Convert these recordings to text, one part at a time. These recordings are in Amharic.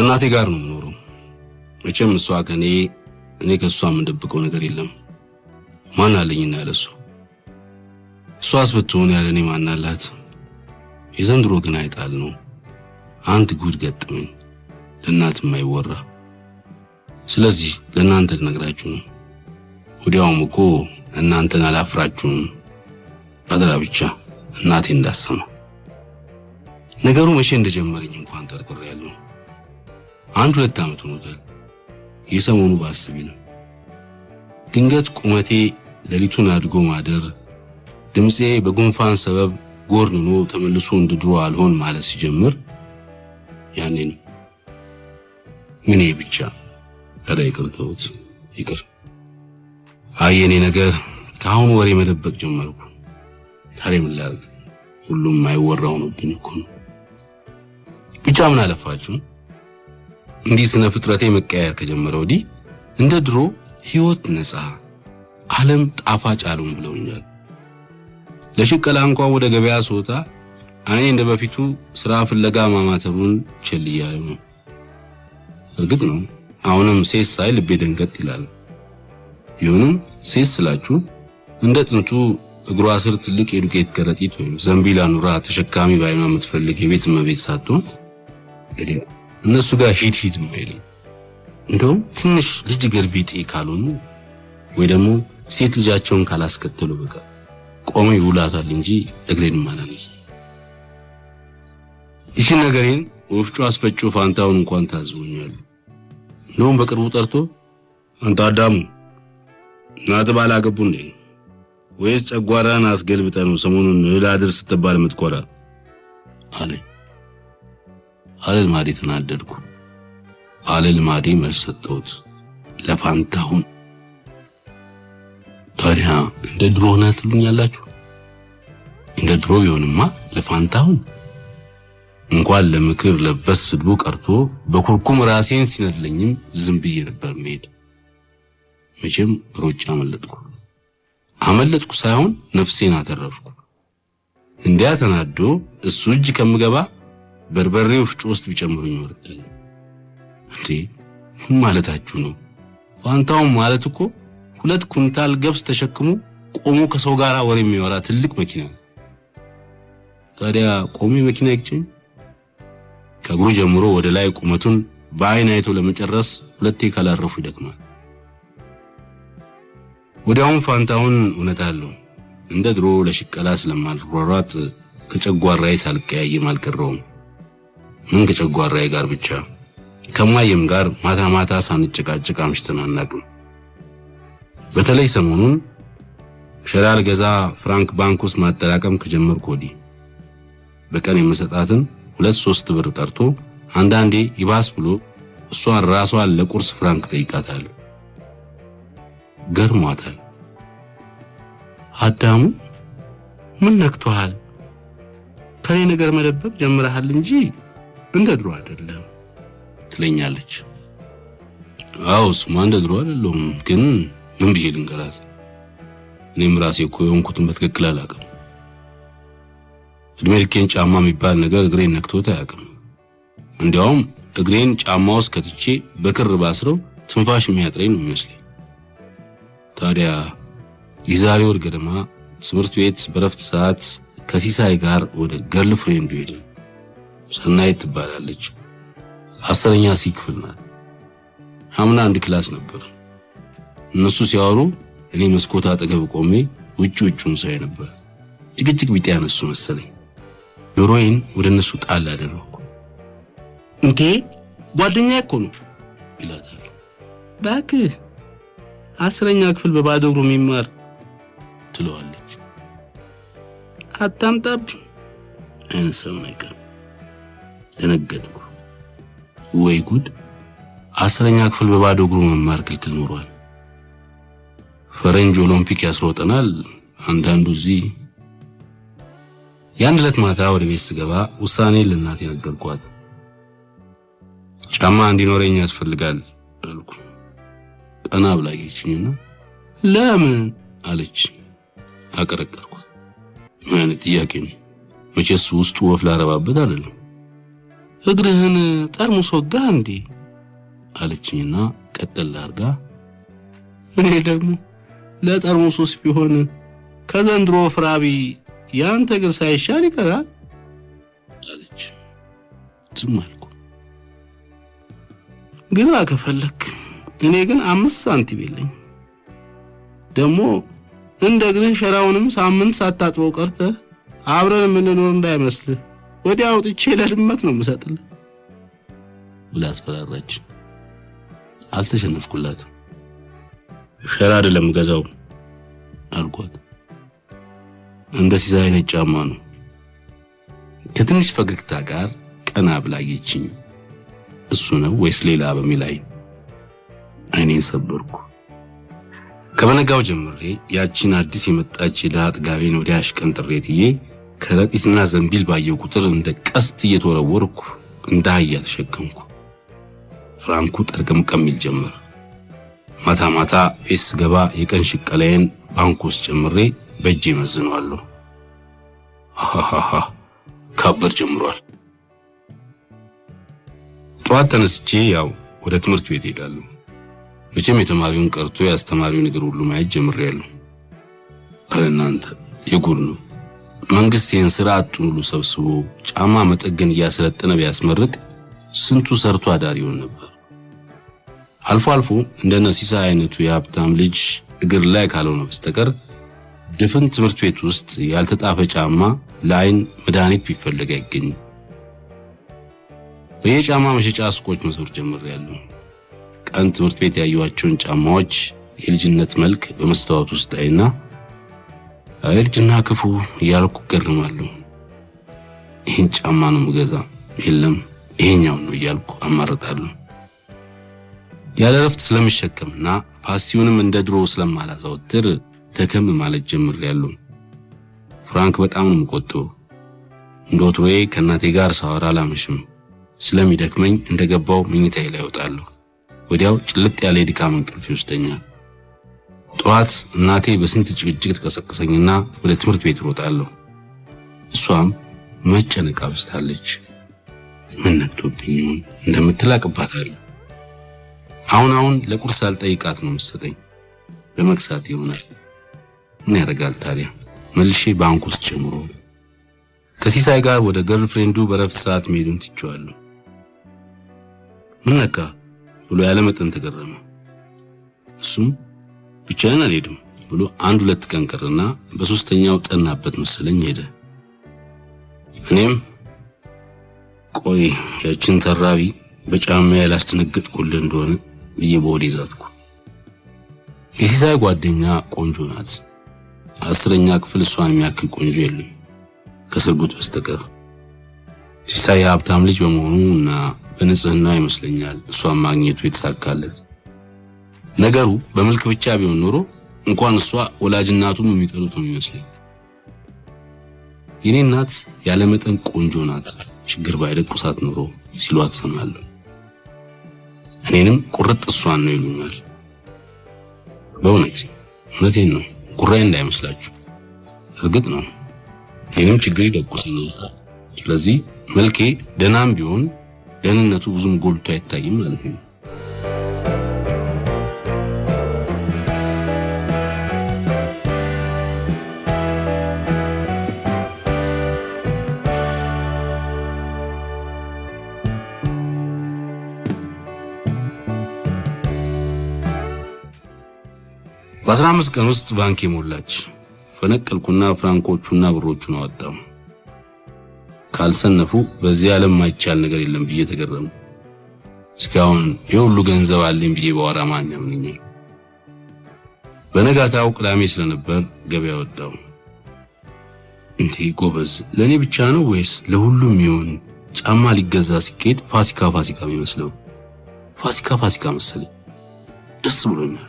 ከእናቴ ጋር ነው የምኖረው። መቼም እሷ ከኔ እኔ ከሷ የምደብቀው ነገር የለም። ማን አለኝና ያለሱ? እሷስ ብትሆን ያለኔ ማን አላት? የዘንድሮ ግን አይጣል ነው። አንድ ጉድ ገጠመኝ ለእናት የማይወራ። ስለዚህ ለእናንተ ልነግራችሁ ነው። ወዲያውም እኮ እናንተን አላፍራችሁም። አደራ ብቻ እናቴ እንዳሰማ። ነገሩ መቼ እንደጀመረኝ እንኳን ጠርጥሬያለሁ። 1-2 ዓመት ሆኖታል። የሰሞኑ ባስቢ ነው። ድንገት ቁመቴ ሌሊቱን አድጎ ማደር፣ ድምጼ በጉንፋን ሰበብ ጎርንኖ ተመልሶ እንድድሮ አልሆን ማለት ሲጀምር ያኔ ነው። ምን ብቻ አረ ይቅርተውት ይቅር። አየኔ ነገር ካሁን ወሬ መደበቅ ጀመርኩ። ታዲያ ምን ላድርግ? ሁሉም አይወራው ነውብኝ እኮ ነው። ብቻ ምን አለፋችሁ እንዲህ ስነ ፍጥረቴ መቀየር ከጀመረ ወዲህ እንደ ድሮ ህይወት ነፃ ዓለም ጣፋጭ አሉን ብለውኛል። ለሽቀላ እንኳን ወደ ገበያ ስወጣ አይኔ እንደ በፊቱ ስራ ፍለጋ ማማተሩን ቸልያለ ነው። እርግጥ ነው አሁንም ሴት ሳይ ልቤ ደንገጥ ይላል። ይሁንም ሴት ስላችሁ እንደ ጥንቱ እግሯ ስር ትልቅ የዱቄት ከረጢት ወይም ዘንቢላ ኑራ ተሸካሚ ባይኗ የምትፈልግ የቤት እመቤት ሳትሆን እንግዲህ እነሱ ጋር ሂድ ማይለኝ እንደውም ትንሽ ልጅ ገርቢጤ ካልሆኑ ወይ ደግሞ ሴት ልጃቸውን ካላስከተሉ በቃ ቆመው ይውላታል እንጂ እግሬን ማናነስ። ይህ ነገሬን ወፍጮ አስፈጮ ፋንታውን እንኳን ታዝቦኛል። እንደውም በቅርቡ ጠርቶ አንተ አዳሙ ናት ባላገቡ እንዴ ወይስ ጨጓራን አስገልብጠ ነው ሰሞኑን እላድር ስትባል የምትቆራ አለኝ። አለልማዴ ተናደድኩ። አለልማዴ መልስ ሰጠሁት ለፋንታሁን። ታዲያ እንደ ድሮ ናት ትሉኛላችሁ? እንደ ድሮ ቢሆንማ ለፋንታሁን እንኳን ለምክር ለበስ ስድቡ ቀርቶ በኩርኩም ራሴን ሲነድለኝም ዝም ብዬ ነበር መሄድ። መቼም ሮጫ አመለጥኩ ሳይሆን ነፍሴን አተረፍኩ። እንዲያ ተናዶ እሱ እጅ ከምገባ በርበሬው ፍጮ ውስጥ ቢጨምሩኝ ወርደል እንዴ! ምን ማለታችሁ ነው? ፋንታውን ማለት እኮ 2 ኩንታል ገብስ ተሸክሞ ቆሞ ከሰው ጋር ወሬ የሚያወራ ትልቅ መኪና። ታዲያ ቆሜ መኪና ይግጭኝ? ከእግሩ ጀምሮ ወደ ላይ ቁመቱን በአይን አይቶ ለመጨረስ 2 ካላረፉ ይደክማል። ወዲያውም ፋንታውን እውነት አለው። እንደ ድሮ ለሽቀላ ስለማልሯሯጥ ከጨጓራዬ ሳልቀያየም አልቀረውም። ምን ከጨጓራዬ ጋር ብቻ ከማየም ጋር ማታ ሳንጨቃጨቅ አምሽተን አናውቅም። በተለይ ሰሞኑን ሸራል ገዛ ፍራንክ ባንክ ውስጥ ማጠራቀም ከጀመርኩ ወዲህ በቀን የምሰጣትን 2-3 ብር ቀርቶ አንዳንዴ ይባስ ብሎ እሷን ራሷን ለቁርስ ፍራንክ ጠይቃታል። ገርሟታል። አዳሙ ምን ነክቶሃል? ከኔ ነገር መደበቅ ጀምረሃል እንጂ እንደ ድሮ አይደለም ትለኛለች። አውስ ማን እንደ ድሮ አይደለም፣ ግን ምን ብዬ ልንገራት? እኔም ራሴ እኮ የሆንኩትን በትክክል አላውቅም። እድሜ ልኬን ጫማ የሚባል ነገር እግሬን ነክቶት አያውቅም። እንዲያውም እግሬን ጫማ ውስጥ ከትቼ በክር ባስረው ትንፋሽ የሚያጥረኝ ነው የሚመስለኝ። ታዲያ የዛሬ ወር ገደማ ትምህርት ቤት በረፍት ሰዓት ከሲሳይ ጋር ወደ ገርል ፍሬንዱ ሄድን። ሰናይት ትባላለች። 10ኛ ሲ ክፍል ናት። አምና አንድ ክላስ ነበር። እነሱ ሲያወሩ እኔ መስኮት አጠገብ ቆሜ ውጭውን ሳይ ነበር። ጭቅጭቅ ቢጤ ያነሱ መሰለኝ። ጆሮዬን ወደ እነሱ ጣል አደረኩ። እንዴ ጓደኛዬ እኮ ነው ይላታል። እባክህ 10ኛ ክፍል በባዶ እግሩ የሚማር ትለዋለች። አታምጣብ አይነሳው ነገር። ደነገጥኩ። ወይ ጉድ! 10ኛ ክፍል በባዶ እግሩ መማር ክልክል ኖሯል። ፈረንጅ ኦሎምፒክ ያስሮጠናል አንዳንዱ እዚህ። ያን ዕለት ማታ ወደ ቤት ስገባ ውሳኔ ለእናቴ ነገርኳት። ጫማ እንዲኖረኝ ያስፈልጋል አልኩ። ቀና ብላ አየችኝና ለምን አለች። አቀረቀርኩ። ምን ጥያቄ ነው? መቼስ ውስጡ ወፍ ላረባበት አይደለም። እግርህን ጠርሙስ ወጋ እንዴ አለችኝና ቀጠል አርጋ እኔ ደግሞ ለጠርሙሱስ ቢሆን ከዘንድሮ ፍራቢ ያንተ እግር ሳይሻል ይቀራል አለች። ዝም አልኩ። ግዛ ከፈለክ እኔ ግን 5 ሳንቲም የለኝ። ደግሞ እንደ እግርህ ሸራውንም ሳምንት ሳታጥበው ቀርተህ አብረን የምንኖር እንዳይመስልህ ወዲያ አውጥቼ ለድመት ነው የምሰጥልህ ብላ አስፈራራች። አልተሸነፍኩላትም። ሸራ አይደለም ገዛው አልኳት። እንደ ሲሳይ አይነት ጫማ ነው። ከትንሽ ፈገግታ ጋር ቀና ብላ አየችኝ። እሱ ነው ወይስ ሌላ በሚላይ አይኔን ሰበርኩ። ከበነጋው ጀምሬ ያቺን አዲስ የመጣች የድሃ አጥጋቤን ወዲያ አሽቀንጥሬትዬ ከረጢትና ዘንቢል ባየው ቁጥር እንደ ቀስት እየተወረወርኩ እንደ አህያ ተሸከምኩ። ፍራንኩ ጠርቅምቀም ይል ጀመር። ማታ ማታ ቤት ስገባ የቀን ሽቀላዬን ባንክ ውስጥ ጨምሬ በእጄ መዝነዋለሁ። አሃሃ ካበር ጀምሯል። ጠዋት ተነስቼ ያው ወደ ትምህርት ቤት ሄዳለሁ። መቼም የተማሪውን ቀርቶ ያስተማሪውን ነገር ሁሉ ማየት ጀምሬያለሁ። አለናንተ የጉር ነው። መንግስት ይህን ስራ አጡን ሁሉ ሰብስቦ ጫማ መጠገን እያሰለጠነ ቢያስመርቅ ስንቱ ሰርቶ አዳሪ ይሆን ነበር። አልፎ አልፎ እንደነ ሲሳይ አይነቱ የሀብታም ልጅ እግር ላይ ካልሆነ በስተቀር ድፍን ትምህርት ቤት ውስጥ ያልተጣፈ ጫማ ለአይን መድኃኒት ቢፈልግ አይገኝም። በየጫማ መሸጫ ሱቆች መዞር ጀምሬያለሁ። ቀን ትምህርት ቤት ያዩዋቸውን ጫማዎች የልጅነት መልክ በመስታወት ውስጥ አይና ልጅና ክፉ እያልኩ ገርማለሁ። ይህን ጫማ ነው የምገዛ፣ የለም ይሄኛው ነው እያልኩ አማርጣለሁ። ያለ ረፍት ስለምሸከምና ፓሲውንም እንደ ድሮ ስለማላዘወትር ደከም ማለት ጀምሬያለሁ። ፍራንክ በጣም ነው የምቆጥበው። እንደ ወትሮዬ ከእናቴ ጋር ሳወራ አላመሽም። ስለሚደክመኝ እንደገባው መኝታዬ ላይ እወጣለሁ። ወዲያው ጭልጥ ያለ የድካም እንቅልፍ ይወስደኛል። ጠዋት እናቴ በስንት ጭቅጭቅ ተቀሰቀሰኝና ወደ ትምህርት ቤት እሮጣለሁ። እሷም መጨነቅ አብዝታለች። ምን ነክቶብኝ ይሆን እንደምትላቅባታለሁ። አሁን ለቁርስ አልጠይቃት ነው የምትሰጠኝ። በመክሳት ይሆናል። ምን ያደርጋል ታዲያ መልሼ ባንክ ውስጥ ጀምሮ ከሲሳይ ጋር ወደ ገርልፍሬንዱ በረፍት ሰዓት መሄዱን ትቼዋለሁ። ምን ነካ ብሎ ያለ መጠን ተገረመ። እሱም ብቻዬን አልሄድም ብሎ 1-2 ቀን ቀረና በሶስተኛው ጠናበት መሰለኝ ሄደ። እኔም ቆይ ያችን ተራቢ በጫማዬ ላስተነግጥኩልህ እንደሆነ ብዬ በሆዴ ዛትኩ። የሲሳይ ጓደኛ ቆንጆ ናት። 10ኛ ክፍል እሷን የሚያክል ቆንጆ የለም ከስርጉት በስተቀር። ሲሳይ የሀብታም ልጅ በመሆኑና በንጽህና ይመስለኛል እሷን ማግኘቱ የተሳካለት። ነገሩ በመልክ ብቻ ቢሆን ኖሮ እንኳን እሷ ወላጅናቱም የሚጠሉት ነው የሚመስለኝ። የኔ እናት ያለ መጠን ቆንጆ ናት፣ ችግር ባይደቁሳት ኖሮ ሲሏት ሰማለሁ። እኔንም ቁርጥ እሷን ነው ይሉኛል። እውነቴን ነው፣ ቁራይ እንዳይመስላችሁ። እርግጥ ነው እኔም ችግር ይደቁሰኛል። ስለዚህ መልኬ ደናም ቢሆን ደህንነቱ ብዙም ጎልቶ አይታይም ማለት ነው። በ15 ቀን ውስጥ ባንክ ሞላች። ፈነቀልኩና ፍራንኮቹና ብሮቹን አወጣው። ካልሰነፉ በዚህ ዓለም ማይቻል ነገር የለም ብዬ ተገረሙ። እስካሁን የሁሉ ገንዘብ አለኝ ብዬ ባወራ ማን ያምነኛል? በነጋታው ቅዳሜ ስለነበር ገበያ ወጣው። እንዴ ጎበዝ፣ ለኔ ብቻ ነው ወይስ ለሁሉም ይሆን? ጫማ ሊገዛ ሲኬድ ፋሲካ የሚመስለው ፋሲካ መሰለኝ። ደስ ብሎኛል።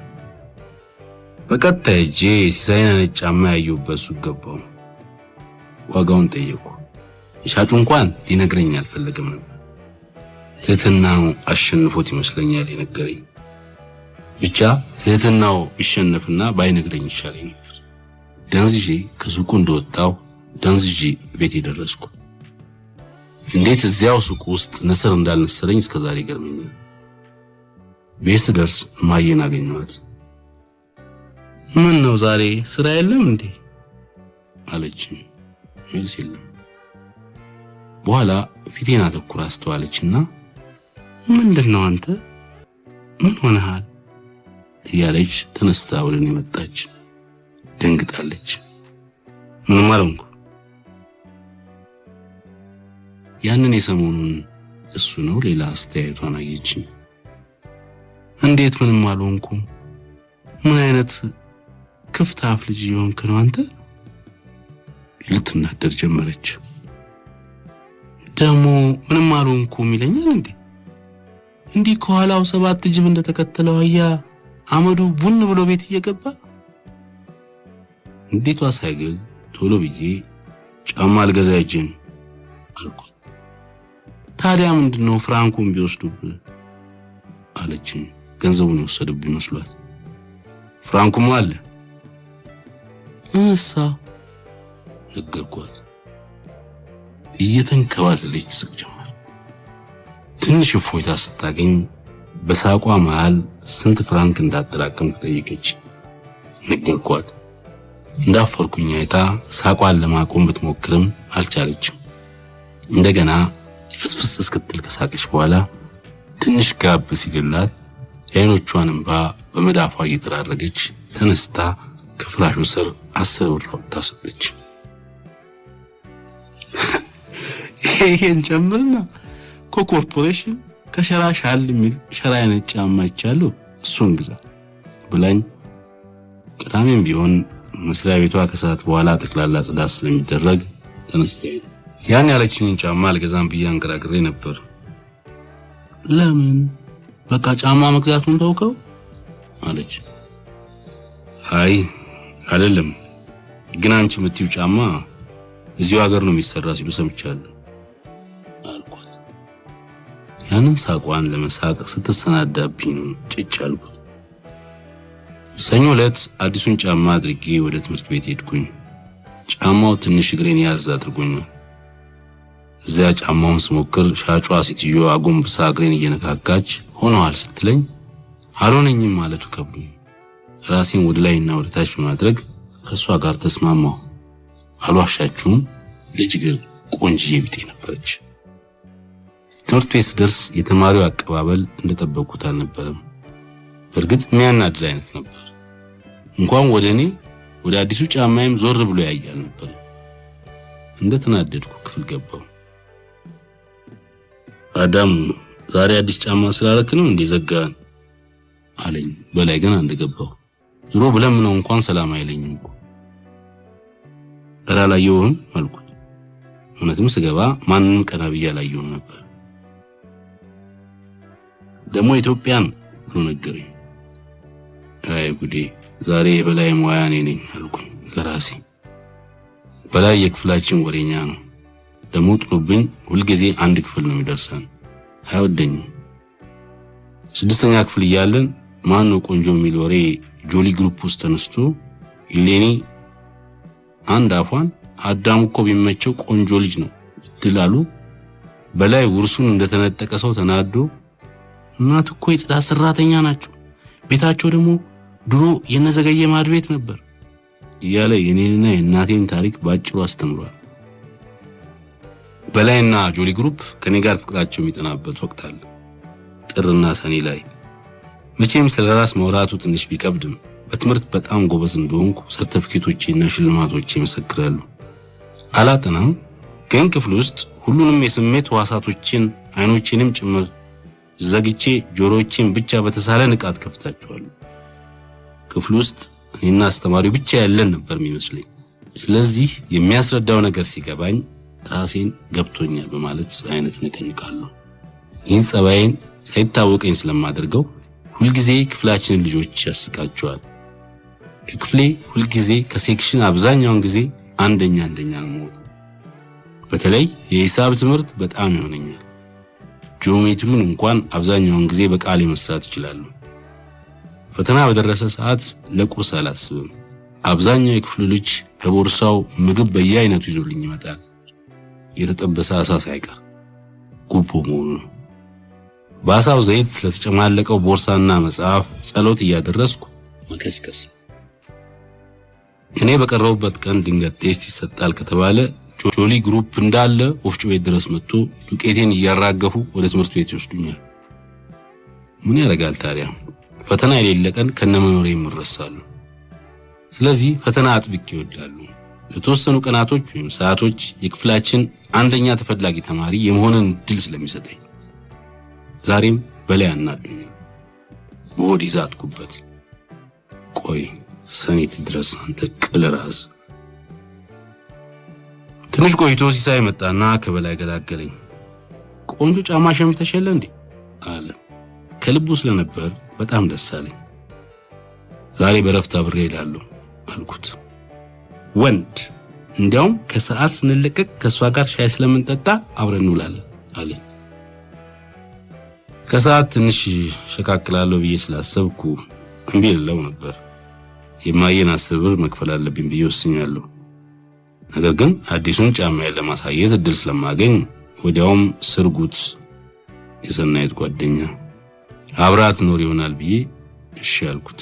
በቀጥታ ሄጄ ሲሳይን ነጭ ጫማ ያየሁበት ሱቅ ገባሁ። ዋጋውን ጠየቅኩ። ሻጩ እንኳን ሊነግረኝ አልፈለገም ነበር። ትህትናው አሸንፎት ይመስለኛል የነገረኝ። ብቻ ትህትናው ይሸነፍና ባይነግረኝ ይሻለኝ ነበር። ደንዝዤ ከሱቁ እንደወጣው ደንዝዤ ቤት ደረስኩ። እንዴት እዚያው ሱቅ ውስጥ ነስር እንዳልነሰረኝ እስከዛሬ ገርመኛል። ቤት ደርስ ማየን አገኘኋት። ምን ነው ዛሬ ስራ የለም እንዴ አለችኝ። መልስ የለም። በኋላ ፊቴን አተኩራ አስተዋለችና ምንድነው አንተ ምን ሆነሃል እያለች ተነስታ ወደ እኔ መጣች። ደንግጣለች። ምንም አልሆንኩ። ያንን የሰሞኑን እሱ ነው ሌላ አስተያየቷን አየችኝ። እንዴት ምንም አልሆንኩም? ምን አይነት ክፍት አፍ ልጅ ይሆንክ ነው አንተ? ልትናደር ጀመረች። ደሞ ምንም አልሆንኩም ይለኛል እንዴ? እንዲህ ከኋላው 7 ጅብ እንደተከተለው አያ አመዱ ቡን ብሎ ቤት እየገባ እንዴቷ ሳይገል ቶሎ ብዬ ጫማ አልገዛ እጄን አልኩ። ታዲያ ምንድነው ፍራንኮን ቢወስዱብህ አለችኝ። ገንዘቡን የወሰዱብኝ መስሏት። ፍራንኩም አለ እሳ ነገርኳት። እየተንከባለለች ትስቅ ጀመር። ትንሽ እፎይታ ስታገኝ በሳቋ መሃል ስንት ፍራንክ እንዳጠራቀምኩ ጠየቀች። ነገርኳት። እንዳፈርኩኝ አይታ ሳቋን ለማቆም ብትሞክርም አልቻለችም። እንደገና ፍስፍስ እስክትል ከሳቀች በኋላ ትንሽ ጋብ ሲልላት የዓይኖቿን እንባ በመዳፏ እየተራረገች ተነስታ ከፍራሹ ስር 10 ብር አውጥታ ሰጠች። ይሄን ጨምርና ኮርፖሬሽን ከሸራ ሻል የሚል ሸራ አይነት ጫማ ይቻላል እሱን ግዛ ብላኝ ቅዳሜም ቢሆን መስሪያ ቤቷ ከሰዓት በኋላ ጠቅላላ ጽዳት ስለሚደረግ ተነስተኝ ያን ያለችኝን ጫማ አልገዛም ብዬ አንገራግሬ ነበር። ለምን በቃ ጫማ መግዛቱን ተውከው አለች። አይ አይደለም ግን አንቺ የምትይው ጫማ እዚሁ ሀገር ነው የሚሰራ ሲሉ ሰምቻለሁ አልኳት። ያንን ሳቋን ለመሳቅ ስትሰናዳብኝ ነው ጭጭ አልኩት። ሰኞ ዕለት አዲሱን ጫማ አድርጌ ወደ ትምህርት ቤት ሄድኩኝ። ጫማው ትንሽ እግሬን ያዝ አድርጎኛል። እዚያ ጫማውን ስሞክር ሻጯ ሴትዮ አጎንብሳ እግሬን እየነካካች ሆነዋል ስትለኝ አልሆነኝም ማለቱ ከብዶኝ ራሴን ወደ ላይና ወደ ታች በማድረግ ከሷ ጋር ተስማማሁ። አልዋሻችሁም ልጅ ግን ቆንጂዬ ቢጤ ነበረች። ትምህርት ቤት ስደርስ የተማሪው አቀባበል እንደጠበቁት አልነበረም። በእርግጥ የሚያናድድ አይነት ነበር። እንኳን ወደኔ ወደ አዲሱ ጫማዬም ዞር ብሎ ያያል ነበር። እንደተናደድኩ ክፍል ገባሁ። አዳም ዛሬ አዲስ ጫማ ስላልክ ነው እንዴ ዘጋን አለኝ። በላይ ግን እንደገባሁ ዞሮ ብለም ነው እንኳን ሰላም አይለኝም እኮ አላየሁም አልኩት። እውነትም ስገባ ማንንም ቀና ብዬ አላየሁም ነበር። ደግሞ ኢትዮጵያን ብሎ ነገረኝ። አይ ጉዴ ዛሬ በላይ ሙያኔ ነኝ አልኩኝ ለራሴ። በላይ የክፍላችን ወሬኛ ነው። ደግሞ ጥሎብኝ ሁልጊዜ አንድ ክፍል ነው የሚደርሰን። አይወደኝም። 6ኛ ክፍል እያለን ማን ነው ቆንጆ የሚል ወሬ ጆሊ ግሩፕ ውስጥ ተነስቶ ኢሌኒ አንድ አፏን አዳሙ እኮ ቢመቸው ቆንጆ ልጅ ነው ትላሉ። በላይ ውርሱን እንደተነጠቀ ሰው ተናዶ እናት እኮ የጽዳት ሰራተኛ ናቸው፣ ቤታቸው ደግሞ ድሮ የነዘገየ ማድ ቤት ነበር እያለ የኔንና የእናቴን ታሪክ ባጭሩ አስተምሯል። በላይና ጆሊ ግሩፕ ከኔ ጋር ፍቅራቸው የሚጠናበት ወቅት አለ፣ ጥርና ሰኔ ላይ። መቼም ስለራስ መውራቱ ትንሽ ቢከብድም በትምህርት በጣም ጎበዝ እንደሆንኩ ሰርቲፊኬቶቼና ሽልማቶቼ ይመሰክራሉ። አላጠናም፣ ግን ክፍል ውስጥ ሁሉንም የስሜት ዋሳቶችን አይኖቼንም ጭምር ዘግቼ ጆሮቼን ብቻ በተሳለ ንቃት ከፍታቸዋለሁ። ክፍል ውስጥ እኔና አስተማሪው ብቻ ያለን ነበር የሚመስለኝ። ስለዚህ የሚያስረዳው ነገር ሲገባኝ ራሴን ገብቶኛል በማለት አይነት ነቀንቃለሁ። ይህን ጸባይን ሳይታወቀኝ ስለማደርገው ሁልጊዜ ክፍላችንን ልጆች ያስቃቸዋል። ከክፍሌ ሁልጊዜ ከሴክሽን አብዛኛውን ጊዜ አንደኛ ነው። በተለይ የሂሳብ ትምህርት በጣም ይሆነኛል። ጂኦሜትሪውን እንኳን አብዛኛውን ጊዜ በቃል መስራት ይችላል። ፈተና በደረሰ ሰዓት ለቁርስ አላስብም። አብዛኛው የክፍሉ ልጅ በቦርሳው ምግብ በየአይነቱ ይዞልኝ ይመጣል፣ የተጠበሰ አሳ ሳይቀር። ጉቦ መሆኑ ነው። ባሳው ዘይት ስለተጨማለቀው ቦርሳና መጽሐፍ ጸሎት እያደረስኩ መከስከስ። እኔ በቀረውበት ቀን ድንገት ቴስት ይሰጣል ከተባለ ጆሊ ግሩፕ እንዳለ ወፍጮ ቤት ድረስ መጥቶ ዱቄቴን እያራገፉ ወደ ትምህርት ቤት ይወስዱኛል። ምን ያደርጋል ታዲያ ፈተና የሌለ ቀን ከነመኖሬ ይመረሳሉ። ስለዚህ ፈተና አጥብቄ ይወዳሉ። ለተወሰኑ ቀናቶች ወይም ሰዓቶች የክፍላችን አንደኛ ተፈላጊ ተማሪ የመሆንን እድል ስለሚሰጠኝ ዛሬም በላይ አናዱኝ። በሆድ ይዛትኩበት። ቆይ ሰኔት ድረስ አንተ ቅልራስ። ትንሽ ቆይቶ ሲሳይ መጣና ከበላይ ገላገለኝ። ቆንጆ ጫማ ሸምተሽለ እንዴ አለ። ከልቡ ስለነበር በጣም ደስ አለኝ። ዛሬ በረፍት አብሬ እሄዳለሁ አልኩት። ወንድ እንዲያውም ከሰዓት ስንለቀቅ ከሷ ጋር ሻይ ስለምንጠጣ አብረን እንውላለን አለኝ። ከሰዓት ትንሽ ሸካክላለሁ ብዬ ስላሰብኩ እምቢ ልለው ነበር። የማየን 10 ብር መክፈል አለብኝ ብዬ ወስኛለሁ። ነገር ግን አዲሱን ጫማዬን ለማሳየት እድል ስለማገኝ ወዲያውም ስርጉት የሰናይት ጓደኛ አብራት ኖር ይሆናል ብዬ እሺ አልኩት።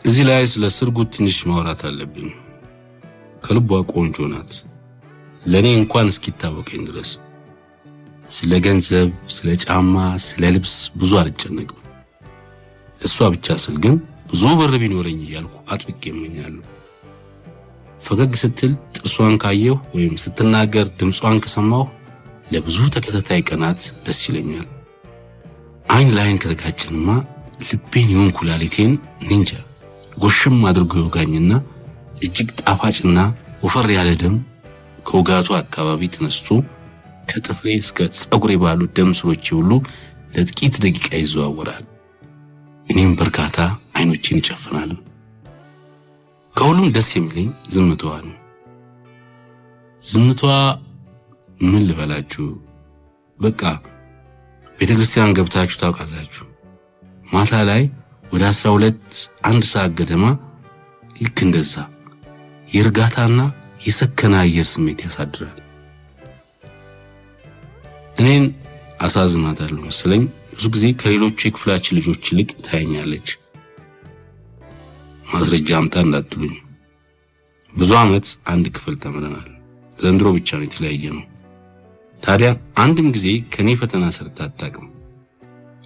እዚህ ላይ ስለ ስርጉት ትንሽ ማውራት አለብኝ። ከልቧ ቆንጆ ናት። ለኔ እንኳን እስኪታወቀኝ ድረስ ስለ ገንዘብ፣ ስለ ጫማ፣ ስለ ልብስ ብዙ አልጨነቅም። እሷ ብቻ ስል ግን ብዙ ብር ቢኖረኝ እያልኩ አጥብቄ እመኛለሁ። ፈገግ ስትል ጥርሷን ካየሁ ወይም ስትናገር ድምጿን ከሰማሁ ለብዙ ተከታታይ ቀናት ደስ ይለኛል። አይን ላይን ከተጋጨንማ ልቤን ይሁን ኩላሊቴን ንንጃ ጎሽም አድርጎ ይወጋኝና እጅግ ጣፋጭና ወፈር ያለ ደም ከውጋቱ አካባቢ ተነስቶ ከጥፍሬ እስከ ጸጉሬ ባሉ ደም ስሮቼ ሁሉ ለጥቂት ደቂቃ ይዘዋወራል። እኔም በርካታ አይኖቼን ይጨፍናል። ከሁሉም ደስ የሚለኝ ዝምታዋ ነው። ዝምታዋ ምን ልበላችሁ፣ በቃ ቤተክርስቲያን ገብታችሁ ታውቃላችሁ? ማታ ላይ ወደ 1 ሰዓት ገደማ ልክ እንደዛ የእርጋታና የሰከነ አየር ስሜት ያሳድራል። እኔን አሳዝናታለሁ መሰለኝ። ብዙ ጊዜ ከሌሎቹ የክፍላችን ልጆች ይልቅ ታያኛለች። ማስረጃ አምጣ እንዳትሉኝ፣ ብዙ ዓመት አንድ ክፍል ተምረናል። ዘንድሮ ብቻ ነው የተለያየ ነው። ታዲያ አንድም ጊዜ ከኔ ፈተና ሰርታ አታውቅም።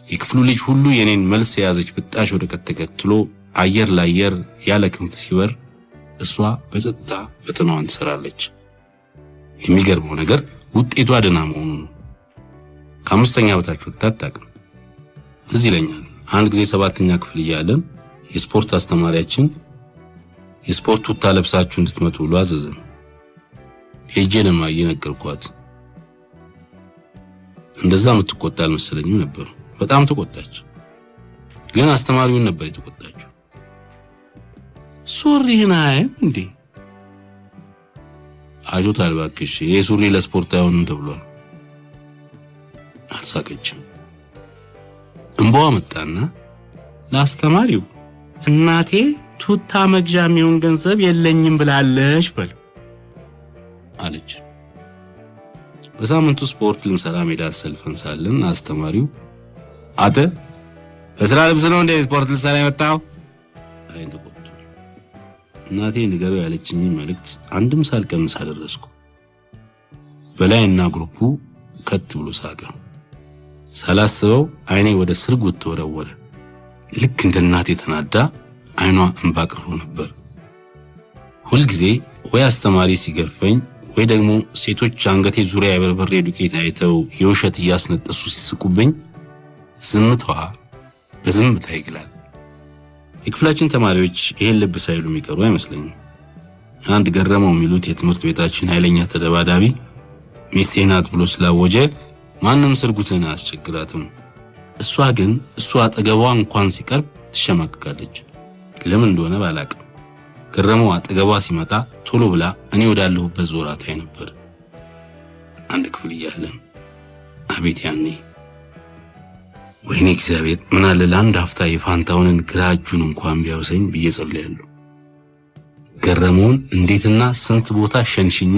የክፍሉ ልጅ ሁሉ የኔን መልስ የያዘች ብጣሽ ወረቀት ተከትሎ አየር ላየር ያለ ክንፍ ሲበር እሷ በጸጥታ ፈተናዋን ትሰራለች። የሚገርመው ነገር ውጤቷ ደህና መሆኑ ነው። ከ5ኛ በታች ወጥታ አታውቅም። እዚህ ይለኛል አንድ ጊዜ 7ኛ ክፍል እያለን የስፖርት አስተማሪያችን የስፖርት ቱታ ለብሳችሁ እንድትመጡ ብሎ አዘዘን። ሄጄ ለማየ ነገርኳት። እንደዛ ምትቆጣ አልመሰለኝም ነበር። በጣም ተቆጣች። ግን አስተማሪውን ነበር የተቆጣችው። ሱሪህን አያይም እንዴ? አጆታል ባክሽ፣ ይሄ ሱሪ ለስፖርት አይሆንም ተብሏል። አልሳቀችም። እንባዋ መጣና ለአስተማሪው እናቴ ቱታ መግዣ የሚሆን ገንዘብ የለኝም ብላለች በል አለች። በሳምንቱ ስፖርት ልንሰራ ሜዳ ሰልፈን ሳለን አስተማሪው አተ በስራ ልብስ ነው እንደ ስፖርት ልንሰራ የመጣው አለኝ ተቆጥቶ። እናቴ ንገረው ያለችኝ መልእክት አንድም ሳልቀንስ አደረስኩ። በላይና ግሩፑ ከት ብሎ ሳቀ። ሳላስበው አይኔ ወደ ስርጉት ተወረወረ። ልክ እንደ እናቴ ተናዳ አይኗ እንባ ቀርፎ ነበር። ሁል ጊዜ ወይ አስተማሪ ሲገርፈኝ ወይ ደግሞ ሴቶች አንገቴ ዙሪያ የበርበሬ ዱቄት አይተው የውሸት እያስነጠሱ ሲስቁብኝ ዝምታዋ በዝምታ ይግላል። የክፍላችን ተማሪዎች ይሄን ልብ ሳይሉ የሚቀሩ አይመስለኝም። አንድ ገረመው የሚሉት የትምህርት ቤታችን ኃይለኛ ተደባዳቢ ሚስቴ ናት ብሎ ስላወጀ ማንም ስርጉትን አያስቸግራትም። እሷ ግን አጠገቧ እንኳን ሲቀርብ ትሸማቀቃለች። ለምን እንደሆነ ባላቅም ገረመው አጠገቧ ሲመጣ ቶሎ ብላ እኔ ወዳለሁበት ዞራ ታይ ነበር። አንድ ክፍል እያለን አቤት ያኔ ወይኔ እግዚአብሔር ምን አለ ለአንድ አፍታ የፋንታውንን ግራ እጁን እንኳን ቢያውሰኝ ብዬ ጸልያለሁ። ገረመውን እንዴትና ስንት ቦታ ሸንሽኜ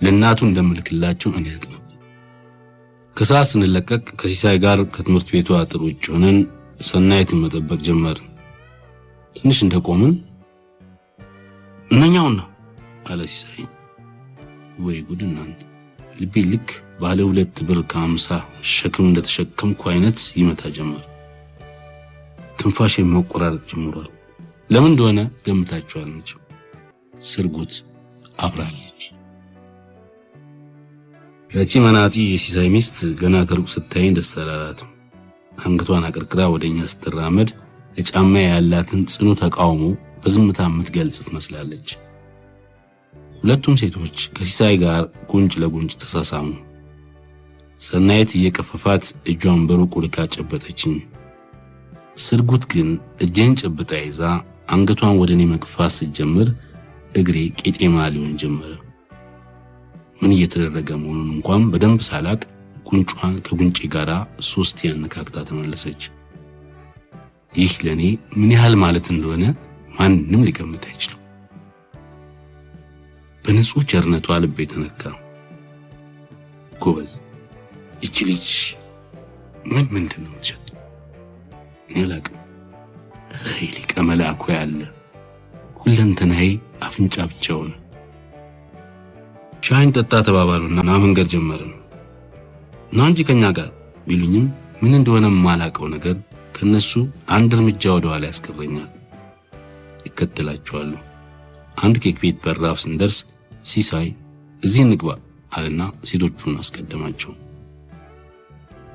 ለእናቱ እንደምልክላቸው እኔ ያውቅ ነበር። ከሰዓት ስንለቀቅ ከሲሳይ ጋር ከትምህርት ቤቱ አጥር ውጭ ሆነን ሰናይትን መጠበቅ ጀመርን። ትንሽ እንደቆምን እነኛውና አለ ሲሳይ። ወይ ጉድ እናንተ! ልቤ ልክ ባለ 2 ብር ከ50 ሸክም እንደተሸከምኩ አይነት ይመታ ጀመር። ትንፋሽ መቆራረጥ ጀምሯል። ለምን እንደሆነ ገምታችኋል መቼም። ስርጉት አብራለች። ያቺ መናጢ የሲሳይ ሚስት ገና ከሩቅ ስታየኝ ደስ አላላትም። አንገቷን አቀርቅራ ወደኛ ስትራመድ ለጫማ ያላትን ጽኑ ተቃውሞ በዝምታ የምትገልጽ ትመስላለች። ሁለቱም ሴቶች ከሲሳይ ጋር ጉንጭ ለጉንጭ ተሳሳሙ። ሰናይት እየቀፈፋት እጇን በሩቁ ልካ ጨበጠችኝ። ስርጉት ግን እጄን ጨብጣ ይዛ አንገቷን ወደኔ መግፋት ስትጀምር እግሬ ቄጤማ ሊሆን ጀመረ። ምን እየተደረገ መሆኑን እንኳን በደንብ ሳላቅ ጉንጯን ከጉንጬ ጋር 3 ያነካክታ ተመለሰች። ይህ ለኔ ምን ያህል ማለት እንደሆነ ማንንም ሊገምት አይችልም። በንጹህ ቸርነቷ ልቤ ተነካ። ጎበዝ እቺ ልጅ ምንድን ነው የምትሸጠው? እኔ አላቅም። ራይ ሊቀ መላኩ ያለ ሁለንተናዬ አፍንጫ ብቻ ሆነ። ሻይን ጠጣ ተባባሉና መንገድ ጀመርን። ና እንጂ ከኛ ጋር ቢሉኝም ምን እንደሆነ ማላቀው ነገር ከነሱ አንድ እርምጃ ወደ ኋላ ያስቀረኛል። እከተላቸዋለሁ። አንድ ኬክ ቤት በራፍ ስንደርስ ሲሳይ እዚህ እንግባ አለና ሴቶቹን አስቀደማቸው።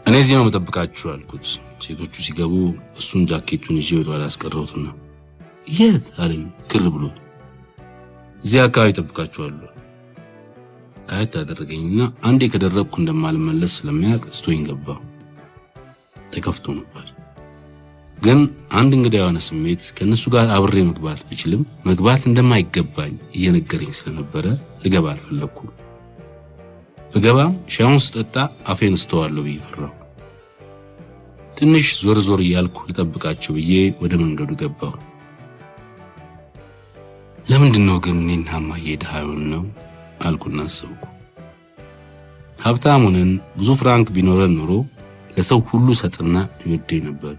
እኔ እዚህ ነው መጠብቃችሁ አልኩት። ሴቶቹ ሲገቡ እሱን ጃኬቱን ይዤ ወደ ኋላ አስቀረውትና የት አለኝ ግር ብሎት። እዚህ አካባቢ ተጠብቃችኋለሁ። አያት አደረገኝና አንዴ ከደረብኩ እንደማልመለስ ስለሚያውቅ ስቶኝ ገባ። ተከፍቶ ነበር። ግን አንድ እንግዳ የሆነ ስሜት ከነሱ ጋር አብሬ መግባት ብችልም መግባት እንደማይገባኝ እየነገረኝ ስለነበረ ልገባ አልፈለኩም። በገባም ሻውን ስጠጣ አፌን እስተዋለሁ ብዬ ፈራሁ። ትንሽ ዞር እያልኩ ልጠብቃቸው ብዬ ወደ መንገዱ ገባሁ። ለምንድነው ግን እኔና እማዬ ድሃ ነው አልኩና አሰብኩ። ሀብታም ሆነን ብዙ ፍራንክ ቢኖረን ኖሮ ለሰው ሁሉ ሰጥና ይወደኝ ነበር።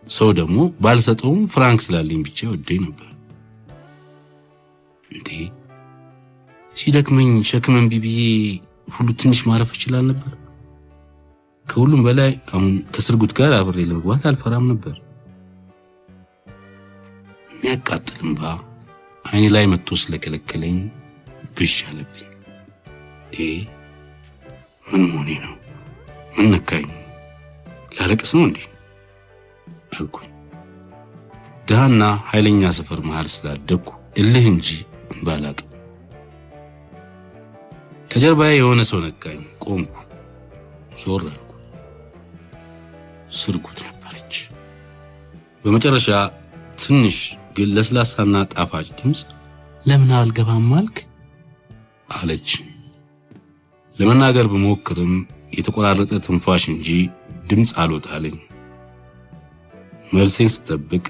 ሰው ደግሞ ባልሰጠውም ፍራንክ ስላለኝ ብቻ ይወደኝ ነበር። እንዴ ሲደክመኝ ሸክመን ቢብዬ ሁሉ ትንሽ ማረፍ ይችላል ነበር። ከሁሉም በላይ አሁን ከስርጉት ጋር አብሬ ለመግባት አልፈራም ነበር። የሚያቃጥል እንባ አይኔ ላይ መጥቶ ስለከለከለኝ ብዥ አለብኝ። ምን መሆኔ ነው? ምን ነካኝ? ላለቅስ ነው እንዴ አልኩኝ። ደሃና ኃይለኛ ሰፈር መሃል ስላደኩ እልህ እንጂ እንባላቅ። ከጀርባዬ የሆነ ሰው ነካኝ። ቆምኩ፣ ዞር አልኩ። ስርጉት ነበረች። በመጨረሻ ትንሽ ግን ለስላሳና ጣፋጭ ድምፅ ለምን አልገባም አልክ አለች። ለመናገር በሞክርም የተቆራረጠ ትንፋሽ እንጂ ድምፅ አልወጣለኝ። መልሴን ስጠብቅ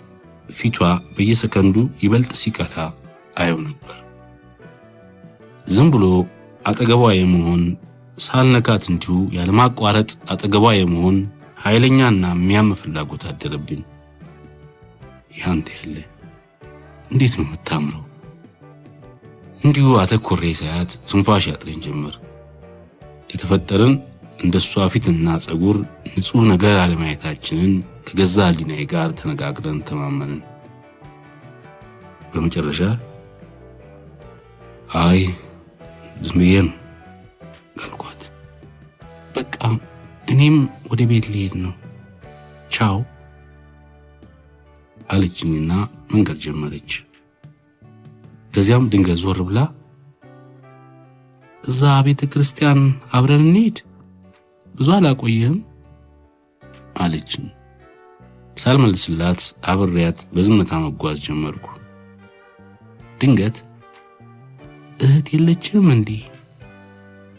ፊቷ በየሰከንዱ ይበልጥ ሲቀላ አየው ነበር። ዝም ብሎ አጠገቧ የመሆን ሳልነካት እንዲሁ ያለማቋረጥ አጠገቧ የመሆን ኃይለኛና የሚያም ፍላጎት አደረብኝ። ያንተ ያለ እንዴት ነው የምታምረው! እንዲሁ አተኮሬ ሳያት ትንፋሽ ያጥረኝ ጀመር። የተፈጠረን እንደሷ ፊትና ጸጉር ንጹህ ነገር አለማየታችንን ከገዛ ህሊናዬ ጋር ተነጋግረን ተማመንን። በመጨረሻ አይ ዝም ብዬ ነው አልኳት። በቃ እኔም ወደ ቤት ልሄድ ነው ቻው አለችኝና መንገድ ጀመረች። ከዚያም ድንገት ዞር ብላ እዛ ቤተ ክርስቲያን አብረን እንሂድ ብዙ አላቆየም አለችኝ። ሳልመልስላት አብሬያት በዝምታ መጓዝ ጀመርኩ። ድንገት እህት የለችም እንዴ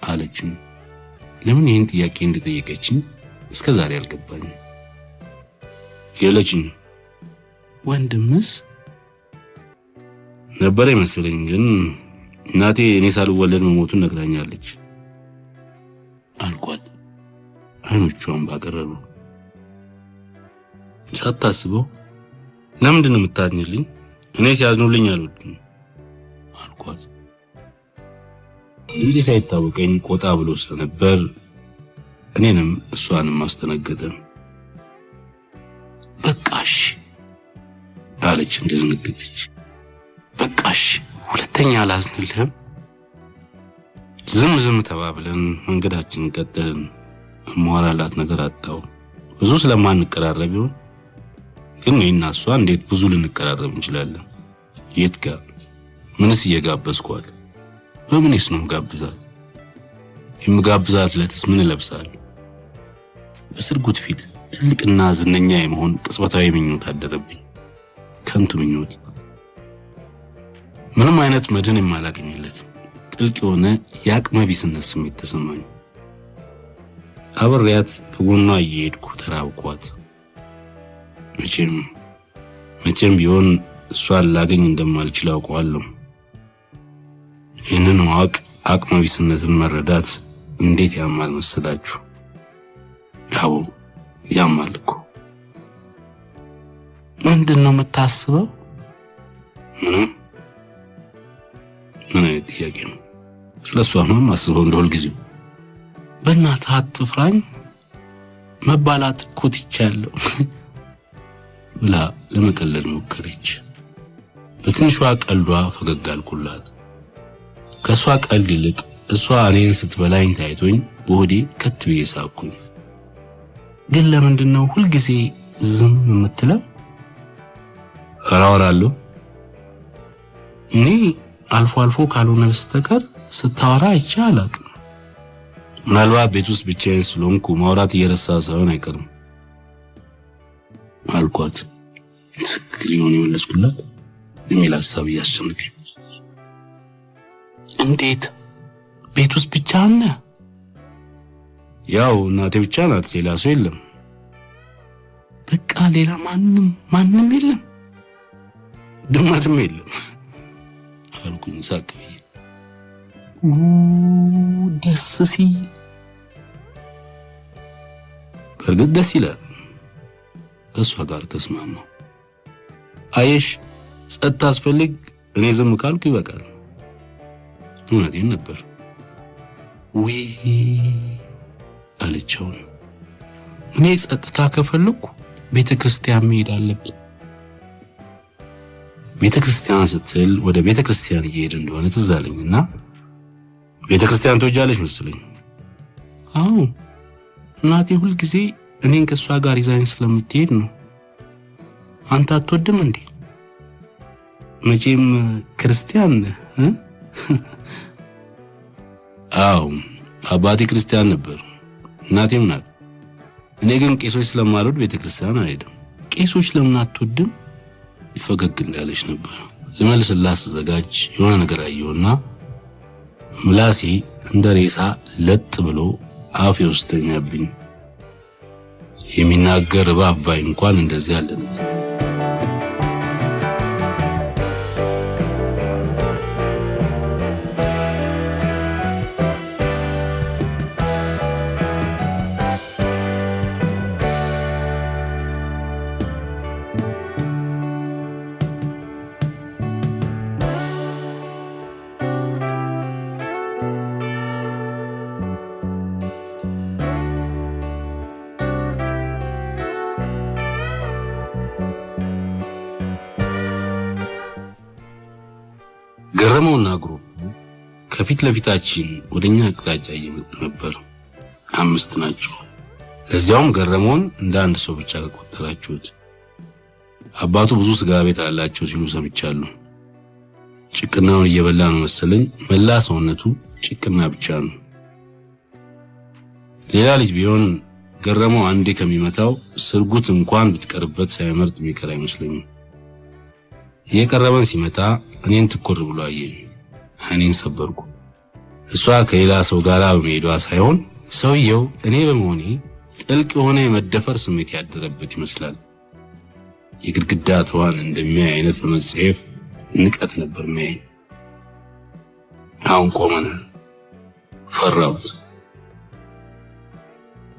አለችኝ። ለምን ይህን ጥያቄ እንደጠየቀችኝ እስከዛሬ አልገባኝ። የለችኝ። ወንድምስ ነበር መሰለኝ፣ ግን እናቴ እኔ ሳልወለድ መሞቱን ነግራኛለች አልኩ። አልኳት አይኖቿን ባቀረሩ። ሳታስበው ለምንድን ነው የምታዝኝልኝ? እኔ ሲያዝኑልኝ አልወድም አልኳት። ድምፄ ሳይታወቀኝ ቆጣ ብሎ ስለነበር እኔንም እሷንም ማስተነገጠን። በቃሽ አለች እንደደነገጠች። በቃሽ ሁለተኛ አላዝንልህም። ዝም ተባብለን መንገዳችንን ቀጠልን። እማወራላት ነገር አጣው። ብዙ ስለማንቀራረብ ይሆን ግን እኔና እሷ እንዴት ብዙ ልንቀራረብ እንችላለን? የት ጋር? ምንስ እየጋበዝኳት? በምንስ ነው ጋብዛት? የምጋብዛት ለትስ ምን ለብሳለሁ? በስርጉት ፊት ትልቅና ዝነኛ የመሆን ቅጽበታዊ ምኞት አደረብኝ። ከንቱ ምኞት፣ ምንም አይነት መድን የማላገኝለት ጥልቅ የሆነ የአቅመ ቢስነት ስሜት ተሰማኝ። አብሬያት ከጎኗ እየሄድኩ ተራብኳት። መቼም ቢሆን እሷን ላገኝ እንደማልችል አውቀዋለሁ። ይህንን ማወቅ አቅመ ቢስነትን መረዳት እንዴት ያማል መሰላችሁ? ያው ያማል እኮ። ምንድነው የምታስበው? ምን አይነት ጥያቄ ነው? ስለሷ ነው ማስበው እንደሁል ጊዜው። በእናትህ አትፍራኝ መባላት እኮ ትቻለሁ ብላ ለመቀለድ ሞከረች። በትንሿ ቀልዷ ፈገግ አልኩላት። ከሷ ቀልድ ይልቅ እሷ እኔን ስትበላኝ ታይቶኝ በሆዴ ከት ብዬ ሳቅኩኝ። ግን ለምንድነው ሁል ጊዜ ዝም የምትለው? አወራለሁ። እኔ አልፎ አልፎ ካልሆነ በስተቀር ስታወራ አይቼ አላቅም። ምናልባት ቤት ውስጥ ብቻዬን ስለሆንኩ ማውራት እየረሳ ሳይሆን አይቀርም አልኳት። ትክክል ይሆን የመለስኩላት የሚል ሀሳብ እያስጨነቀኝ። እንዴት ቤት ውስጥ ብቻህን ነህ? ያው እናቴ ብቻ ናት፣ ሌላ ሰው የለም። በቃ ሌላ ማንም የለም? ድመትም የለም አልኩኝ ሳቅ ብዬ። ደስ ሲል። በእርግጥ ደስ ይላል። ከእሷ ጋር ተስማማሁ። አየሽ ጸጥታ አስፈልግ እኔ ዝም ካልኩ ይበቃል። እውነቴን ነበር። ውይ አለችው። እኔ ጸጥታ ከፈለኩ ቤተክርስቲያን መሄድ አለብኝ። ቤተክርስቲያን ስትል ወደ ቤተክርስቲያን እየሄድ እንደሆነ ትዝ አለኝና ቤተክርስቲያን ትወጃለሽ መሰለኝ። አዎ እናቴ ሁል ጊዜ እኔን ከሷ ጋር ይዛኝ ስለምትሄድ ነው። አንተ አትወድም እንዴ? መቼም ክርስቲያን ነህ? አዎ አባቴ ክርስቲያን ነበር፣ እናቴም ናት። እኔ ግን ቄሶች ስለማልወድ ቤተክርስቲያን አልሄድም። ቄሶች ለምን አትወድም? ፈገግ እንዳለች ነበር። ለመልስላት ስዘጋጅ የሆነ ነገር አየሁና ምላሴ እንደ ሬሳ ለጥ ብሎ አፌ ውስጥ ተኛብኝ። የሚናገር እባብ ባይ እንኳን እንደዚህ አልደነገጠም። ገረመውና ግሩፕ ከፊት ለፊታችን ወደኛ አቅጣጫ እየመጡ ነበር። 5 ናቸው። ለዚያውም ገረመውን እንደ አንድ ሰው ብቻ ቆጠራችሁት። አባቱ ብዙ ስጋ ቤት አላቸው ሲሉ ሰምቻለሁ። ጭቅናውን እየበላ ነው መሰለኝ። መላ ሰውነቱ ጭቅና ብቻ ነው። ሌላ ልጅ ቢሆን ገረመው አንዴ ከሚመታው ስርጉት እንኳን ብትቀርበት ሳይመርጥ የሚቀር አይመስለኝም። የቀረበን ሲመታ እኔን ትኩር ብሎ አየኝ። እኔን ሰበርኩ። እሷ ከሌላ ሰው ጋር በመሄዷ ሳይሆን ሰውየው እኔ በመሆኔ ጥልቅ የሆነ የመደፈር ስሜት ያደረበት ይመስላል። የግድግዳ ተዋን እንደሚያይ አይነት በመጽሔፍ ንቀት ነበር የሚያይ። አሁን ቆመናል። ፈራሁት።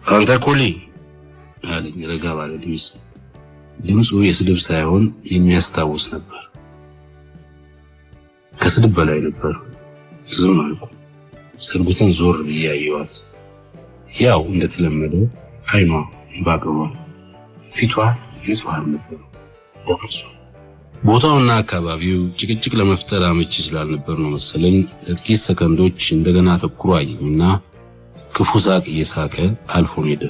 አንተ ኮሊ አለኝ ረጋ ባለ ድምፅ። ድምፁ የስድብ ሳይሆን የሚያስታውስ ነበር። ከስድብ በላይ ነበር። ዝም አልኩ። ስርጉትን ዞር ብዬ አየኋት። ያው እንደተለመደው አይኗ ባቀሯል። ፊቷ ንጹህ ነበር። ወፍርሷ ቦታውና አካባቢው ጭቅጭቅ ለመፍጠር አመቺ ስላልነበር ነው መሰለኝ ለጥቂት ሰከንዶች እንደገና ተኩሮ አየኝና ክፉ ሳቅ እየሳቀ አልፎን ሄደ።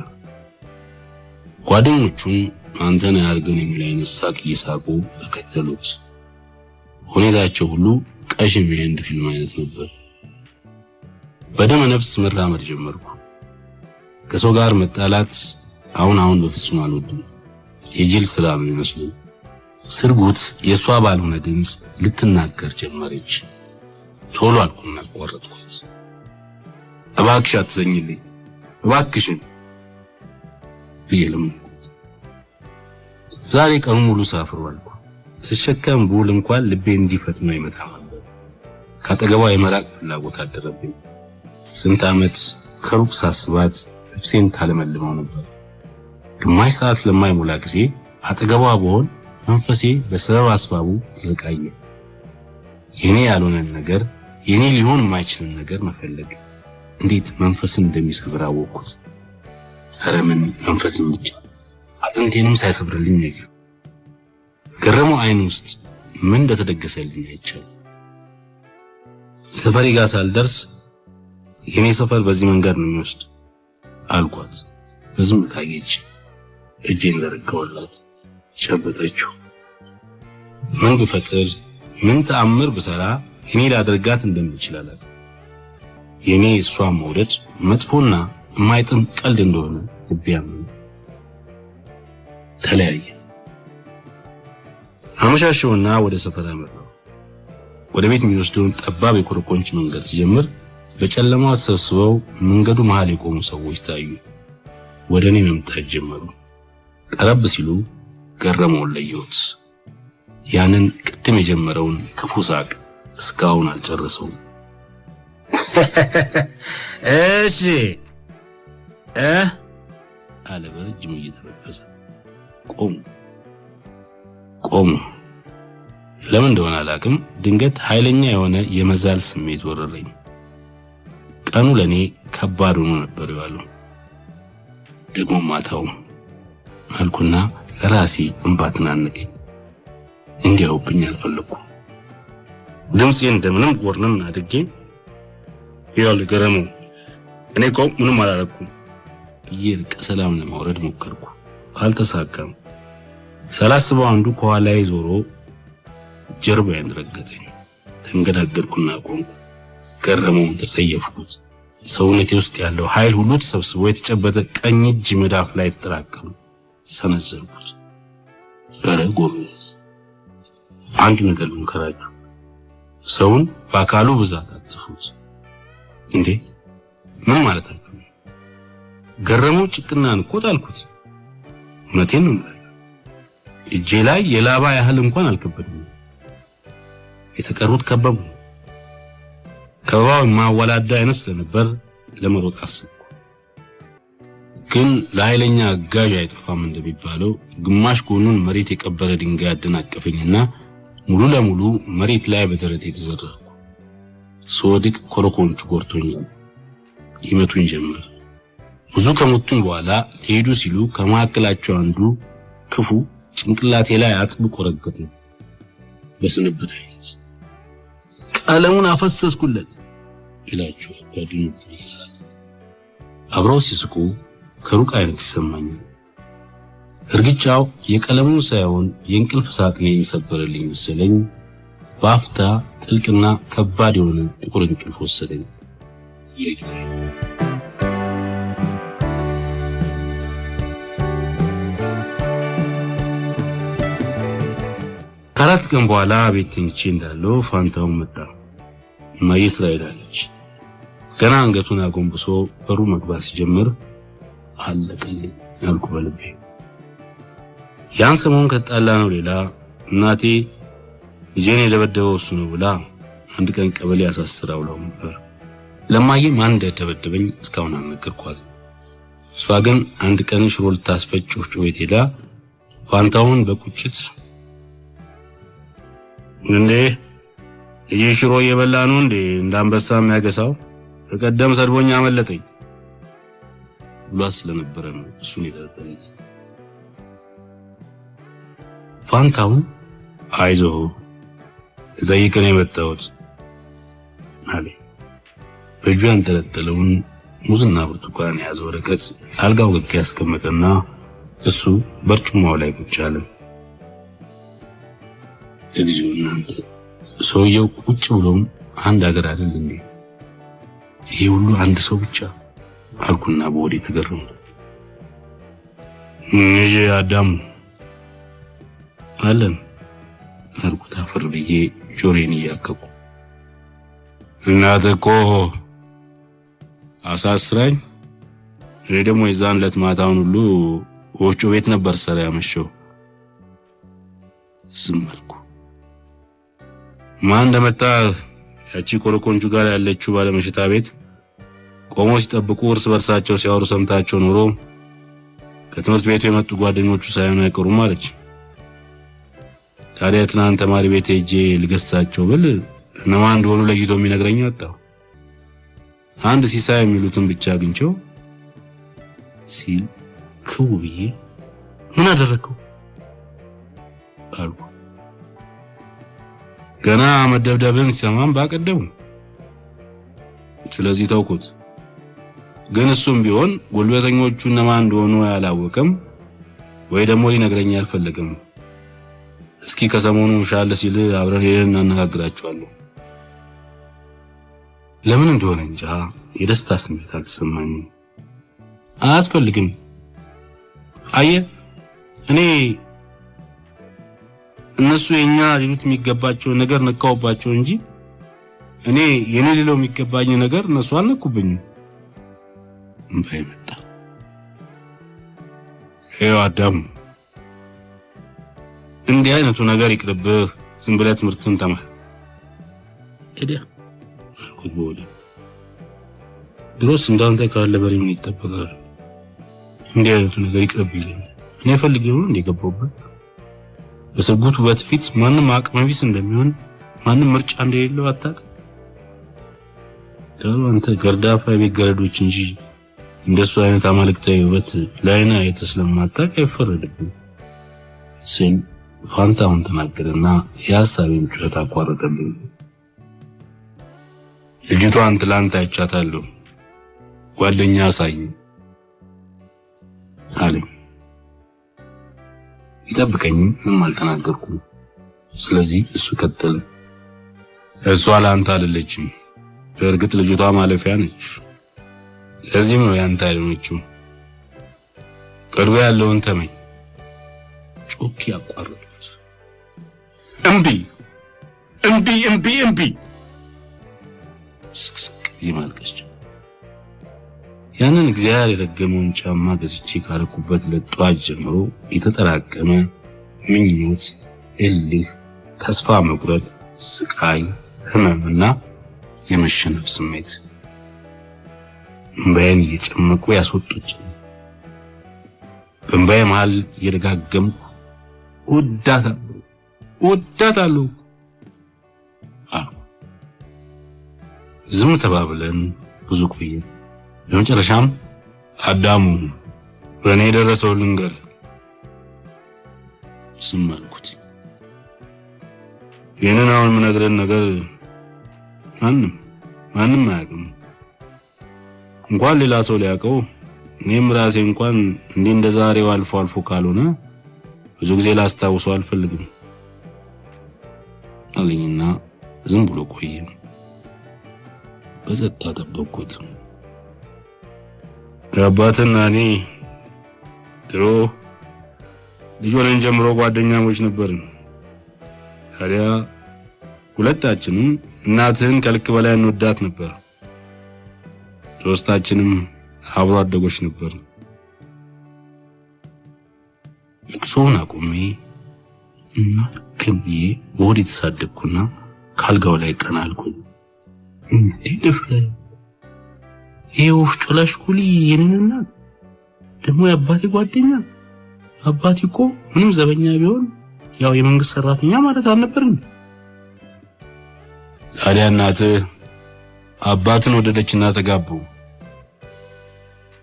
ጓደኞቹም አንተን ያርገን የሚል አይነት ሳቅ እየሳቁ ተከተሉት። ሁኔታቸው ሁሉ ቀሽም የህንድ ፊልም አይነት ነበር። በደመ ነፍስ መራመድ ጀመርኩ። ከሰው ጋር መጣላት አሁን በፍጹም አልወድም። የጅል ስራ ነው ይመስለኝ። ስርጉት የሷ ባልሆነ ድምፅ ልትናገር ጀመረች። ቶሎ አልኩና አቋረጥኳት። እባክሽ አትዘኝልኝ፣ እባክሽን ብዬለም ዛሬ ቀኑ ሙሉ ሳፍሯልኩ። ስሸከም ብውል እንኳን ልቤ እንዲፈጥኖ ይመጣ ነበር። ካጠገቧ የመራቅ ፍላጎት አደረብኝ። ስንት ዓመት ከሩቅ ሳስባት ነፍሴን ታለመልመው ነበር። ግማሽ ሰዓት ለማይሞላ ጊዜ አጠገቧ ብሆን መንፈሴ በሰበብ አስባቡ ተዘቃየ። የኔ ያልሆነን ነገር፣ የኔ ሊሆን የማይችልን ነገር መፈለግ እንዴት መንፈስን እንደሚሰብር አወቅኩት። ኧረ ምን መንፈስን ብቻ አጥንቴንም ሳይሰብርልኝ ነገር ገረመው። አይን ውስጥ ምን እንደተደገሰልኝ አይቻል። ሰፈሬ ጋር ሳልደርስ የኔ ሰፈር በዚህ መንገድ ነው የሚወስድ አልኳት። በዝምታ አየች። እጄን ዘረጋሁላት። ጨበጠችው። ምን ብፈጥር ምን ተአምር ብሰራ እኔ ላደርጋት እንደምችል አላውቅም። የኔ እሷን መውደድ መጥፎና የማይጥም ቀልድ እንደሆነ ልቤ አመነ። ተለያየ። አመሻሸውና ወደ ሰፈር አመራሁ። ወደ ቤት የሚወስደውን ጠባብ የኮረኮንች መንገድ ሲጀምር በጨለማው ተሰብስበው መንገዱ መሃል የቆሙ ሰዎች ታዩ። ወደ እኔ መምጣት ጀመሩ። ቀረብ ሲሉ ገረመውን ለየሁት። ያንን ቅድም የጀመረውን ክፉ ሳቅ እስካሁን አልጨረሰውም። እሺ አለ በረጅሙ እየተነፈሰ። ቆሙ። ለምን እንደሆነ አላውቅም፣ ድንገት ኃይለኛ የሆነ የመዛል ስሜት ወረረኝ። ቀኑ ለኔ ከባድ ሆኖ ነበር ያለው። ደግሞ ማታው አልኩና ለራሴ እንባ ተናነቀኝ። እንዲያውብኝ አልፈለኩም። ድምፄን እንደምንም ጎርነን አድርጌ ይኸውልህ ገረመው፣ እኔ እኮ ምንም አላረኩም ብዬ ሰላም ለማውረድ ሞከርኩ። አልተሳካም። ሳላስበው አንዱ ከኋላዬ ዞሮ ጀርባዬን ረገጠኝ። ተንገዳገድኩና ቆምኩ። ገረመውን ተጸየፍኩት። ሰውነቴ ውስጥ ያለው ኃይል ሁሉ ተሰብስቦ የተጨበጠ ቀኝ እጅ መዳፍ ላይ ተጠራቀመ። ሰነዘርኩት። ኧረ ጎበዝ፣ አንድ ነገር ልንገራችሁ፣ ሰውን በአካሉ ብዛት አትፍሩት። እንዴ ምን ማለታችሁ? ገረመው ጭቅናን እኮ ጣልኩት። እውነቴን ነው። እጄ ላይ የላባ ያህል እንኳን አልከበደም። የተቀሩት ከበቡ። ከበባው ማወላዳ አይነት ስለነበር ለመሮጥ አሰብኩ። ግን ለኃይለኛ አጋዥ አይጠፋም እንደሚባለው ግማሽ ጎኑን መሬት የቀበረ ድንጋይ አደናቀፈኝና ሙሉ ለሙሉ መሬት ላይ በደረቴ ተዘረርኩ። ስወድቅ ኮረኮንቹ ጎርቶኛል። ይመቱኝ ጀመር። ብዙ ከመቱኝ በኋላ ሊሄዱ ሲሉ ከመካከላቸው አንዱ ክፉ ጭንቅላቴ ላይ አጥብቆ ረገጠኝ። በስንብት አይነት ቀለሙን አፈሰስኩለት ይላችሁ ጓደኞቹ ይሳቅ። አብረው ሲስቁ ከሩቅ አይነት ይሰማኛል። እርግጫው የቀለሙን ሳይሆን የእንቅልፍ ሳቅን የሚሰበርልኝ መሰለኝ። በአፍታ ጥልቅና ከባድ የሆነ ጥቁር እንቅልፍ ወሰደኝ። ከአራት ቀን በኋላ ቤት ተኝቼ እንዳለው ፋንታውን መጣ። እማዬ ስራ ሄዳለች። ገና አንገቱን አጎንብሶ በሩ መግባት ሲጀምር አለቀልኝ ያልኩ በልቤ። ያን ሰሞን ከጣላ ነው ሌላ እናቴ ልጄን የደበደበው እሱ ነው ብላ አንድ ቀን ቀበሌ አሳስራው ነበር። ለማዬ ማን እንደደበደበኝ እስካሁን አልነገርኳትም። እሷ ግን አንድ ቀን ሽሮ ልታስፈጭ ወፍጮ ቤት ሄዳ ፋንታውን በቁጭት እንዴ ይሄ ሽሮ እየበላ ነው እንዴ እንዳንበሳ የሚያገሳው? በቀደም ሰድቦኛ አመለጠኝ ብሏ ስለነበረ ነው እሱን የጠረጠረኝ። ፋንታውን አይዞህ ልጠይቅህ ነው የመጣሁት አለ። በእጁ ያንጠለጠለውን ሙዝና ብርቱካን የያዘ ወረቀት አልጋው ግግ ያስቀመጠና እሱ በርጩማው ላይ ቁጭ አለ። እግዚኦ እናንተ ሰውየው ቁጭ ብሎም አንድ ሀገር አይደል እንዴ? ይሄ ሁሉ አንድ ሰው ብቻ አልኩና በወዴ ተገረምኩ። እሺ አዳሙ አለን አልኩት አፈር ብዬ ጆሮዬን እያከኩ። እናትህ እኮ አሳስራኝ። እኔ ደግሞ የዛን ዕለት ማታውን ሁሉ ወፍጮ ቤት ነበር ሰራ ያመሸው። ዝም አልኩ። ማን እንደመጣ ያቺ ኮረኮንቹ ጋር ያለችው ባለመሽታ ቤት ቆሞ ሲጠብቁ እርስ በርሳቸው ሲያወሩ ሰምታቸው ኖሮ ከትምህርት ቤቱ የመጡ ጓደኞቹ ሳይሆኑ አይቀሩም አለች። ታዲያ ትናንት ተማሪ ቤት ሄጄ ልገሳቸው ብል እነማን እንደሆኑ ለይቶ የሚነግረኝ አጣሁ። አንድ ሲሳይ የሚሉትን ብቻ አግኝቼው ሲል ክው ብዬ ምን አደረከው አልኩ። ገና መደብደብን ሲሰማም ባቀደሙ። ስለዚህ ተውኩት። ግን እሱም ቢሆን ጉልበተኞቹ እነማን እንደሆኑ ያላወቀም ወይ ደግሞ ሊነግረኝ አልፈለገም። እስኪ ከሰሞኑ ሻል ሲል አብረን ሄደን እናነጋግራቸዋለን። ለምን እንደሆነ እንጃ የደስታ ስሜት አልተሰማኝም። አያስፈልግም። አየህ እኔ እነሱ የኛ ሊሉት የሚገባቸው ነገር ነካውባቸው እንጂ እኔ የኔ ሊለው የሚገባኝ ነገር እነሱ አልነኩብኝም። እንባይ መጣ። አዳም እንዲህ አይነቱ ነገር ይቅርብህ፣ ዝም ብለህ ትምህርትን ተማር። እዲያ አልኩት በወዴ። ድሮስ እንዳንተ ካለ በሬ ምን ይጠበቃል? እንዲህ አይነቱ ነገር ይቅርብህ ይለኛል። እኔ ፈልጌው ነው እንደገባሁበት። በሰጉት ውበት ፊት ማንም አቅመቢስ እንደሚሆን ማንም ምርጫ እንደሌለው አታውቅም? አንተ ገርዳፋ የቤት ገረዶች እንጂ እንደሱ አይነት አማልክታዊ ውበት ላይና የተስለማታቅ አይፈረድብኝ ሲል ፋንታውን ተናገረና የሐሳቤን ጩኸት አቋረጠብኝ። ልጅቷን ትላንት አይቻታለሁ፣ ጓደኛ አሳየኝ አለኝ። ይጠብቀኝም ምንም አልተናገርኩም። ስለዚህ እሱ ቀጠለ። እሷ ላንተ አይደለችም፣ በእርግጥ ልጅቷ ማለፊያ ነች። ለዚህም ነው ያንተ አይደለችው። ቅርብ ያለውን ተመኝ። ጮክ ያቋረጥኩት። እምቢ እምቢ እምቢ እምቢ ስቅስቅ ይማልቀስ። ያንን እግዚአብሔር የረገመውን ጫማ ገዝቼ ካረኩበት ለጧት ጀምሮ የተጠራቀመ ምኞት፣ እልህ፣ ተስፋ መቁረጥ፣ ስቃይ፣ ህመምና የመሸነፍ ስሜት እንባዬን እየጨመቁ ያስወጡኝ። በእንባዬ መሃል እየደጋገምኩ ወዳታለሁ አልኩ። ዝም ተባብለን ብዙ ቆየን። በመጨረሻም አዳሙ በእኔ የደረሰው ልንገር ዝም አልኩት። ይህንን አሁን የምነግርህን ነገር ማንም አያውቅም። እንኳን ሌላ ሰው ሊያውቀው እኔም ራሴ እንኳን እንዲህ እንደዛሬው አልፎ አልፎ ካልሆነ ብዙ ጊዜ ላስታውሰው አልፈልግም አለኝና ዝም ብሎ ቆየ። በጸጥታ ጠበቅኩት። አባትና እኔ ድሮ ልጅ ሆነን ጀምሮ ጓደኛሞች ነበርን። ታዲያ ሁለታችንም እናትህን ከልክ በላይ እንወዳት ነበር። ሶስታችንም አብሮ አደጎች ነበር። ልቅሶውን አቁሜ እና ከብዬ በሆዴ ተሳደብኩና ካልጋው ላይ ቀና አልኩኝ። እንዴ ደፍረ ይሄ ወፍጮ ላሽኩሊ የኔና ደግሞ የአባቴ ጓደኛ። አባቴ እኮ ምንም ዘበኛ ቢሆን ያው የመንግስት ሰራተኛ ማለት አልነበርም። ታዲያ እናትህ አባትን ወደደችና ተጋቡ።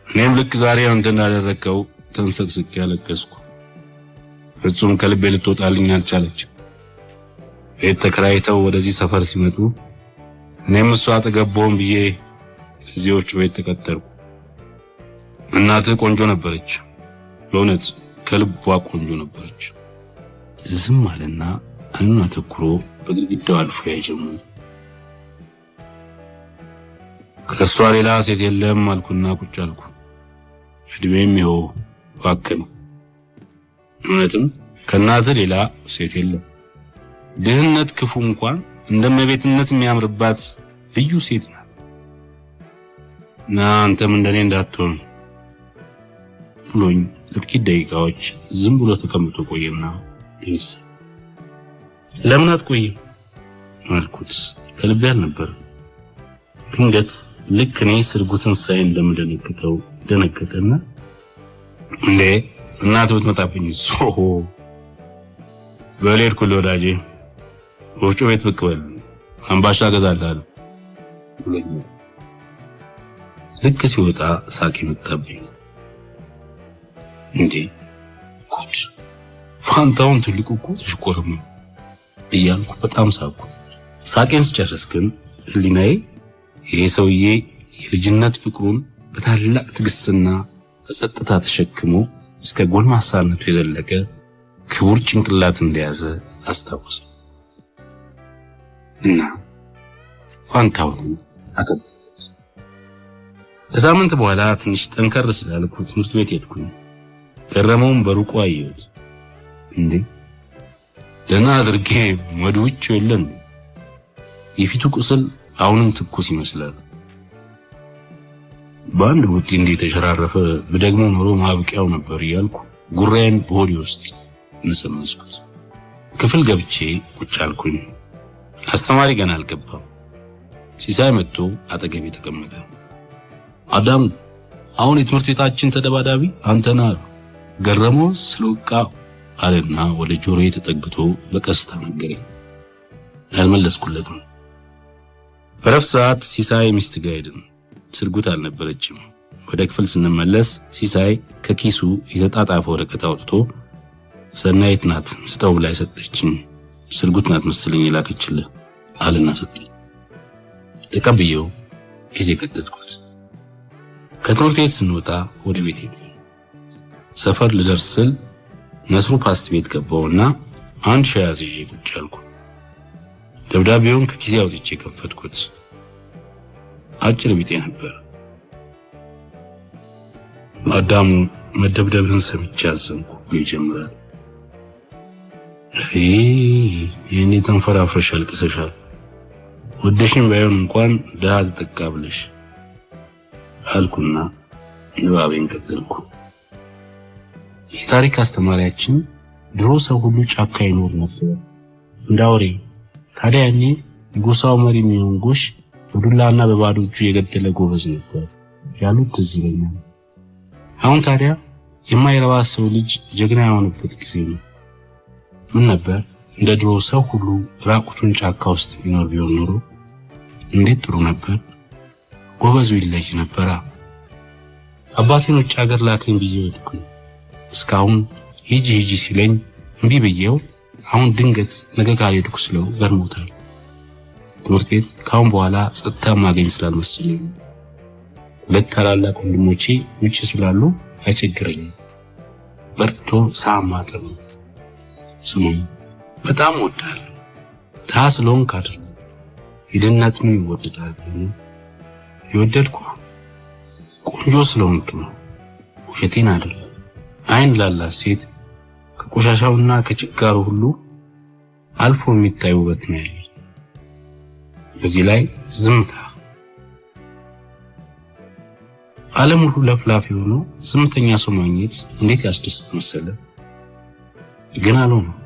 እኔም ልክ ዛሬ አንተ እንዳደረከው ተንሰቅስቄ ያለቀስኩ። ፍጹም ከልቤ ልትወጣልኝ አልቻለች። ቤት ተከራይተው ወደዚህ ሰፈር ሲመጡ እኔም እሷ አጠገቦም ብዬ እዚህ ወፍጮ ቤት ተቀጠርኩ። እናትህ ቆንጆ ነበረች፣ በእውነት ከልቧ ቆንጆ ነበረች። ዝም አለና አይኑን አተኩሮ በግድግዳው አልፎ ያጀመረ። ከሷ ሌላ ሴት የለም አልኩና ቁጭ አልኩ። እድሜም ይኸው ባከነ። እውነትም ከእናትህ ሌላ ሴት የለም። ድህነት ክፉ እንኳን እንደመቤትነት የሚያምርባት ልዩ ሴት ናት። እና አንተም እንደኔ እንዳትሆን ብሎኝ ለጥቂት ደቂቃዎች ዝም ብሎ ተቀምጦ ቆየና ተነሳ። ለምን አትቆይም አልኩት። ከልቤ አልነበር። ድንገት ልክ እኔ ስርጉትን ሳይ እንደምደነግጠው ደነገጠና እንዴ እናት ብትመጣብኝ ሶሆ በሌድኩል ወዳጄ ወፍጮ ቤት ብቅ በል አምባሻ ገዛልሃለሁ ብሎኝ ልክ ሲወጣ ሳቂ መጣብኝ። እንዴ ጉድ ፋንታውን ትልቁ እኮ ተሽቆረመ እያልኩ በጣም ሳቁ። ሳቄን ስጨርስ ግን ህሊናዬ ይሄ ሰውዬ የልጅነት ፍቅሩን በታላቅ ትግስትና በጸጥታ ተሸክሞ እስከ ጎልማሳነቱ የዘለቀ ክቡር ጭንቅላት እንደያዘ አስታወሰ እና ፋንታውን አቀበልኩት። ከሳምንት በኋላ ትንሽ ጠንከር ስላልኩ ትምህርት ቤት ሄድኩኝ። ገረመውን በሩቁ አየሁት። እንዴ ደህና አድርጌ ወድውጭ የለን። የፊቱ ቁስል አሁንም ትኩስ ይመስላል። በአንድ ቡጢ እንዴ ተሸራረፈ በደግሞ ኖሮ ማብቂያው ነበር እያልኩ ጉራዬን በሆዴ ውስጥ ነሰመስኩት። ክፍል ገብቼ ቁጭ አልኩኝ። አስተማሪ ገና አልገባም። ሲሳይ መጥቶ አጠገቤ ተቀመጠ። አዳም አሁን የትምህርት ቤታችን ተደባዳቢ አንተ ነህ አሉ። ገረመው ስለወቃ አለና ወደ ጆሮዬ ተጠግቶ በቀስታ ነገረኝ። አልመለስኩለትም። በረፍት ሰዓት ሲሳይ ሚስት ጋር ሄድን። ስርጉት አልነበረችም። ወደ ክፍል ስንመለስ ሲሳይ ከኪሱ የተጣጣፈ ወረቀት አውጥቶ ሰናይት ናት ስጠው ላይ ሰጠችኝ። ስርጉት ናት መሰለኝ ላከችልህ አለና ሰጠኝ። ተቀብየው ጊዜ ቀጠጥኩት። ከትምህርት ቤት ስንወጣ ወደ ቤት ሄድን። ሰፈር ልደርስ ስል ነስሩ ፓስት ቤት ገባውና አንድ ሻይ አዝዤ ቁጭ አልኩ። ደብዳቤውን ከኪሴ አውጥቼ ከፈትኩት። አጭር ቢጤ ነበር። አዳሙ መደብደብህን ሰምቼ አዘንኩ ብሎ ይጀምራል። የኔ ተንፈራፍረሽ አልቅሰሻል። ወደሽኝ ባይሆን እንኳን ደሃ ተጠቃ ብለሽ አልኩና ንባቤን ቀጠልኩ። የታሪክ አስተማሪያችን ድሮ ሰው ሁሉ ጫካ ይኖር ነበር እንዳውሬ። ታዲያ እኔ የጎሳው መሪ የሚሆን ጎሽ በዱላና በባዶ እጁ የገደለ ጎበዝ ነበር ያሉት ትዝ ይለኛል። አሁን ታዲያ የማይረባ ሰው ልጅ ጀግና የሆነበት ጊዜ ነው። ምን ነበር እንደ ድሮ ሰው ሁሉ ራቁቱን ጫካ ውስጥ ቢኖር ቢሆን ኖሮ እንዴት ጥሩ ነበር። ጎበዙ ይለይ ነበር። አባቴን ውጭ ሀገር ላከኝ ብዬ ወድኩኝ። እስካሁን ሂጂ ሲለኝ እምቢ ብዬው አሁን ድንገት ነገ ካልሄድኩ ስለው ገርሞታል። ትምህርት ቤት ካሁን በኋላ ጸጥታ ማገኝ ስላልመሰለኝ ሁለት ታላላቅ ወንድሞቼ ውጭ ስላሉ አይቸግረኝም። በርትቶ ሳማጠብ ስሙኝ በጣም ወዳለሁ። ደሃ ስለሆንክ አይደለም። የድህነት ምን ይወደዳል? የወደድኩ ቆንጆ ስለሆንክ ነው። ውሸቴን አይደለም። አይን ላላ ሴት ከቆሻሻውና ከጭጋሩ ሁሉ አልፎ የሚታይ ውበት ነው ያለው። በዚህ ላይ ዝምታ። ዓለም ሁሉ ለፍላፊ ሆኖ ዝምተኛ ሰው ማግኘት እንዴት ያስደስት መሰለ። ግን አልሆነም።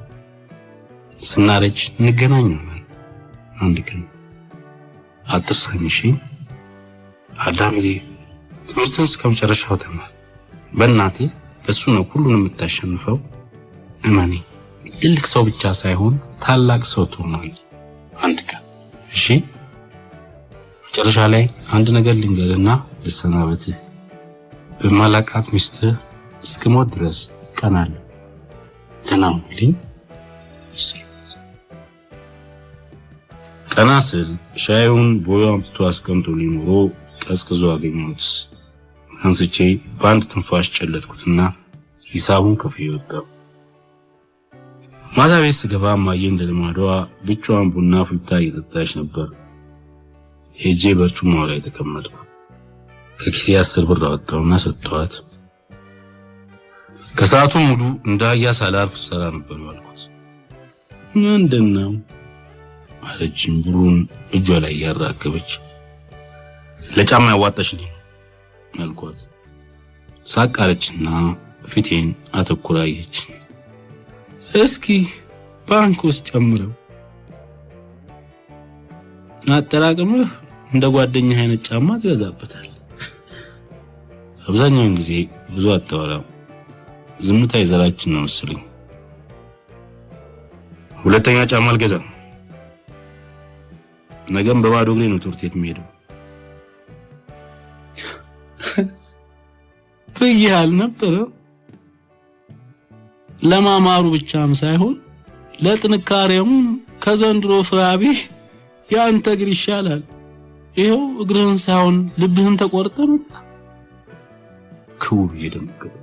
ስናረጅ እንገናኛለን አንድ ቀን። አትርሳኝ እሺ አዳምዬ። ትምህርትን እስከ መጨረሻው ተማር። በእናትህ በሱ ነው ሁሉንም የምታሸንፈው። እመኔ ትልቅ ሰው ብቻ ሳይሆን ታላቅ ሰው ትሆናለህ አንድ ቀን። እሺ መጨረሻ ላይ አንድ ነገር ልንገርና ልሰናበትህ። በማላቃት ሚስትህ እስክሞት ድረስ ቀናለሁ። ደህና ሁንልኝ። ቀና ስል ሻዩን ቦዮ አምጥቶ አስቀምጦልኝ ኖሮ ቀዝቅዞ አገኘሁት። አንስቼ በአንድ ትንፋሽ ጨለጥኩትና ሂሳቡን ከፍዬ ወጣሁ። ማታ ቤት ስገባ እማዬ እንደ ልማዷ ብቻዋን ቡና ፍልታ እየጠጣች ነበር። ሄጄ በርጩማው ላይ ተቀመጥኩ። ከኪሴ 10 ብር አወጣሁና ሰጠኋት። ከሰዓቱ ሙሉ እንዳያ ሳላርፍ ሰራ ነበር ያልኩት። ምንድነው አለችኝ ብሩን እጇ ላይ ያራከበች። ለጫማ ያዋጣሽልኝ አልኳት። ሳቃለችና ፊቴን አተኩራ አየች። እስኪ ባንክ ውስጥ ጨምረው አጠራቅመህ እንደ ጓደኛህ አይነት ጫማ ትገዛበታል። አብዛኛውን ጊዜ ብዙ አታወራም። ዝምታ የዘራችን ነው መሰለኝ። ሁለተኛ ጫማ አልገዛም። ነገም በባዶ እግሬ ነው ትምህርት ቤት የምሄደው። ፍያል ነበር። ለማማሩ ብቻም ሳይሆን ለጥንካሬውም ከዘንድሮ ፍራቢ ያንተ እግር ይሻላል። ይሄው እግርህን ሳይሆን ልብህን ተቆርጠ መጣ። ክውብ እየደመገጠ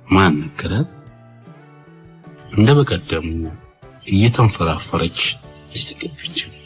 ማን ነገራት? እንደ በቀደሙ እየተንፈራፈረች ትስቅብኝ ጀመር።